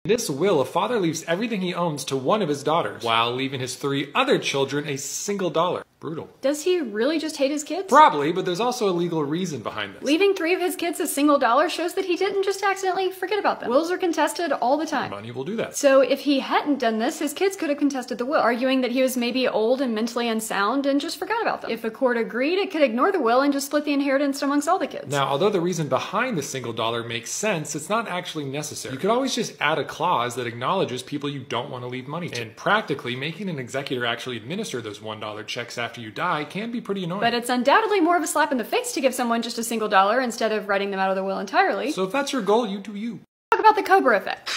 In this will, a father leaves everything he owns to one of his daughters, while leaving his 3 other children a single dollar. Brutal. Does he really just hate his kids? Probably, but there's also a legal reason behind this. Leaving 3 of his kids a single dollar shows that he didn't just accidentally forget about them. Wills are contested all the time. Money will do that. So if he hadn't done this, his kids could have contested the will, arguing that he was maybe old and mentally unsound and just forgot about them. If a court agreed, it could ignore the will and just split the inheritance amongst all the kids. Now, although the reason behind the single dollar makes sense, it's not actually necessary. You could always just add a clause that acknowledges people you don't want to leave money to. And practically, making an executor actually administer those $1 checks after you die can be pretty annoying. But it's undoubtedly more of a slap in the face to give someone just a single dollar instead of writing them out of the will entirely. So if that's your goal, you do you. Talk about the Cobra effect.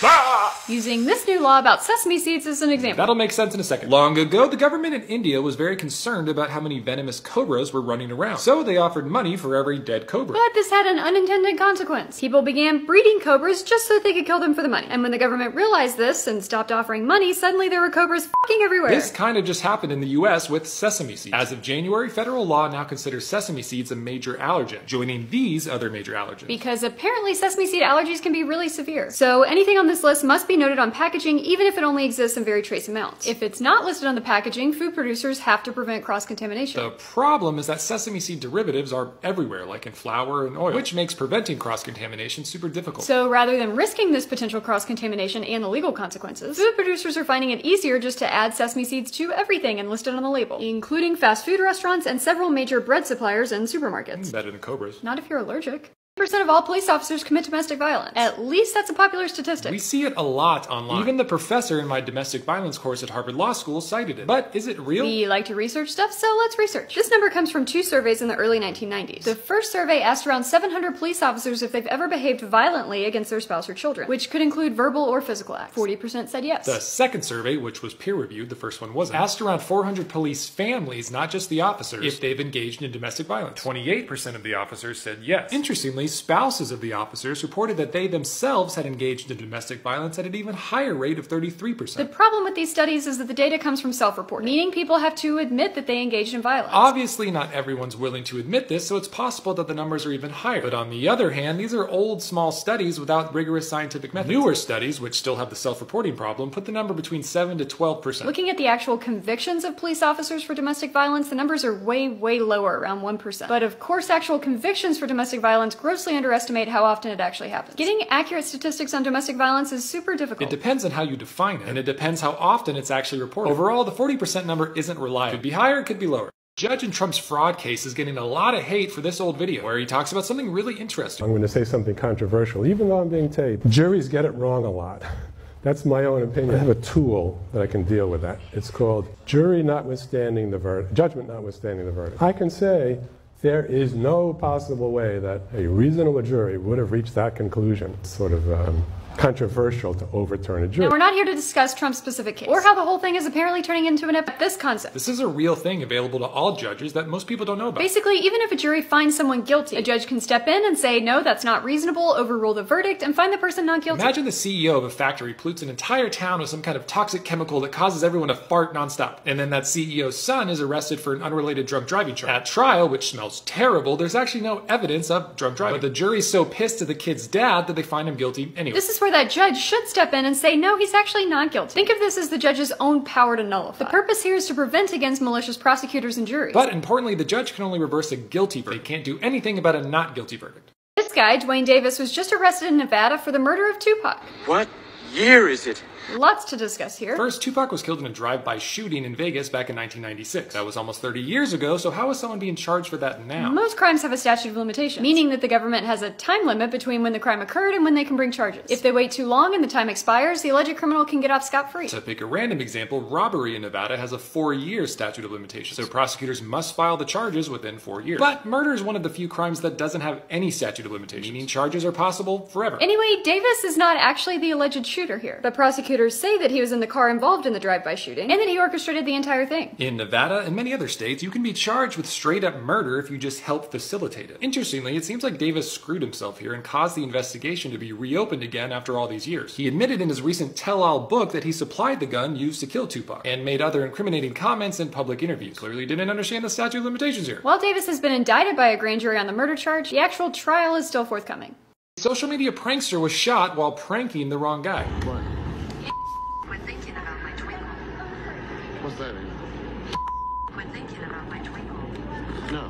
Using this new law about sesame seeds as an example. That'll make sense in a second. Long ago, the government in India was very concerned about how many venomous cobras were running around. So they offered money for every dead cobra. But this had an unintended consequence. People began breeding cobras just so that they could kill them for the money. And when the government realized this and stopped offering money, suddenly there were cobras fucking everywhere. This kind of just happened in the US with sesame seeds. As of January, federal law now considers sesame seeds a major allergen, joining these other major allergens. Because apparently sesame seed allergies can be really severe. So anything on this list must be noted on packaging, even if it only exists in very trace amounts. If it's not listed on the packaging, food producers have to prevent cross-contamination. The problem is that sesame seed derivatives are everywhere, like in flour and oil, which makes preventing cross-contamination super difficult. So rather than risking this potential cross-contamination and the legal consequences, food producers are finding it easier just to add sesame seeds to everything and list it on the label, including fast food restaurants and several major bread suppliers and supermarkets. Better than cobras. Not if you're allergic. 10% of all police officers commit domestic violence. At least that's a popular statistic. We see it a lot online. Even the professor in my domestic violence course at Harvard Law School cited it. But is it real? We like to research stuff, so let's research. This number comes from 2 surveys in the early 1990s. The first survey asked around 700 police officers if they've ever behaved violently against their spouse or children, which could include verbal or physical acts. 40% said yes. The second survey, which was peer-reviewed, the first one wasn't, asked around 400 police families, not just the officers, if they've engaged in domestic violence. 28% of the officers said yes. Interestingly, spouses of the officers reported that they themselves had engaged in domestic violence at an even higher rate of 33%. The problem with these studies is that the data comes from self-reporting, meaning people have to admit that they engaged in violence. Obviously, not everyone's willing to admit this, so it's possible that the numbers are even higher. But on the other hand, these are old, small studies without rigorous scientific methods. Newer studies, which still have the self-reporting problem, put the number between 7 to 12%. Looking at the actual convictions of police officers for domestic violence, the numbers are way, way lower, around 1%. But of course, actual convictions for domestic violence grossly underestimate how often it actually happens. Getting accurate statistics on domestic violence is super difficult. It depends on how you define it, and it depends how often it's actually reported. Overall, the 40% number isn't reliable. Could be higher, it could be lower. Judge in Trump's fraud case is getting a lot of hate for this old video, where he talks about something really interesting. I'm going to say something controversial, even though I'm being taped. Juries get it wrong a lot. That's my own opinion. I have a tool that I can deal with that. It's called jury notwithstanding the verdict, judgment notwithstanding the verdict. I can say there is no possible way that a reasonable jury would have reached that conclusion. It's sort of controversial to overturn a jury. Now, we're not here to discuss Trump's specific case, or how the whole thing is apparently turning into this concept. This is a real thing available to all judges that most people don't know about. Basically, even if a jury finds someone guilty, a judge can step in and say, no, that's not reasonable, overrule the verdict, and find the person not guilty. Imagine the CEO of a factory pollutes an entire town with some kind of toxic chemical that causes everyone to fart nonstop. And then that CEO's son is arrested for an unrelated drunk driving charge. At trial, which smells terrible, there's actually no evidence of drunk driving. But the jury's so pissed at the kid's dad that they find him guilty anyway. This is where that judge should step in and say, no, he's actually not guilty. Think of this as the judge's own power to nullify. The purpose here is to prevent against malicious prosecutors and juries. But importantly, the judge can only reverse a guilty verdict. They can't do anything about a not guilty verdict. This guy, Dwayne Davis, was just arrested in Nevada for the murder of Tupac. What year is it? Lots to discuss here. First, Tupac was killed in a drive-by shooting in Vegas back in 1996. That was almost 30 years ago, so how is someone being charged for that now? Most crimes have a statute of limitations, meaning that the government has a time limit between when the crime occurred and when they can bring charges. If they wait too long and the time expires, the alleged criminal can get off scot-free. To pick a random example, robbery in Nevada has a 4-year statute of limitations, so prosecutors must file the charges within 4 years. But murder is one of the few crimes that doesn't have any statute of limitations, meaning charges are possible forever. Anyway, Davis is not actually the alleged shooter here, but prosecutors say that he was in the car involved in the drive-by shooting, and that he orchestrated the entire thing. In Nevada and many other states, you can be charged with straight-up murder if you just help facilitate it. Interestingly, it seems like Davis screwed himself here and caused the investigation to be reopened again after all these years. He admitted in his recent tell-all book that he supplied the gun used to kill Tupac, and made other incriminating comments in public interviews. Clearly didn't understand the statute of limitations here. While Davis has been indicted by a grand jury on the murder charge, the actual trial is still forthcoming. social media prankster was shot while pranking the wrong guy. What? Quit thinking about my twinkle. What's that mean? Quit thinking about my twinkle. No.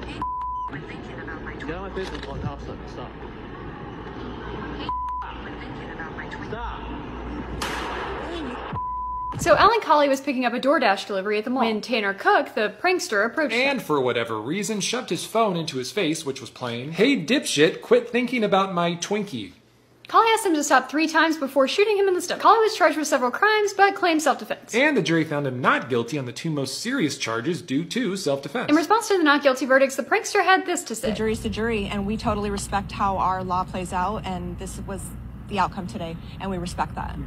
Quit thinking about my Get twinkle. out of my face and call cops on me. Stop. Quit thinking about my twinkle. Stop. So Alan Colley was picking up a DoorDash delivery at the mall when Tanner Cook, the prankster, approached him. And for whatever reason, shoved his phone into his face, which was playing, "Hey dipshit, quit thinking about my Twinkie." Colley asked him to stop 3 times before shooting him in the stomach. Colley was charged with several crimes, but claimed self-defense. And the jury found him not guilty on the 2 most serious charges due to self-defense. In response to the not guilty verdicts, the prankster had this to say. The jury's the jury, and we totally respect how our law plays out, and this was the outcome today, and we respect that.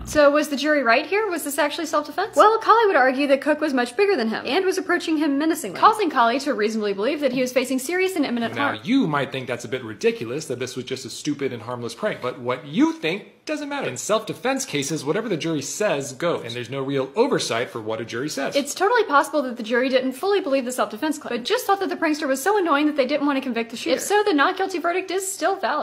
So was the jury right here? Was this actually self-defense? Well, Colley would argue that Cook was much bigger than him and was approaching him menacingly, causing Colley to reasonably believe that he was facing serious and imminent Now, harm. you might think that's a bit ridiculous, that this was just a stupid and harmless prank, but what you think doesn't matter. In self-defense cases, whatever the jury says goes, and there's no real oversight for what a jury says. It's totally possible that the jury didn't fully believe the self-defense claim, but just thought that the prankster was so annoying that they didn't want to convict the shooter. If so, the not guilty verdict is still valid.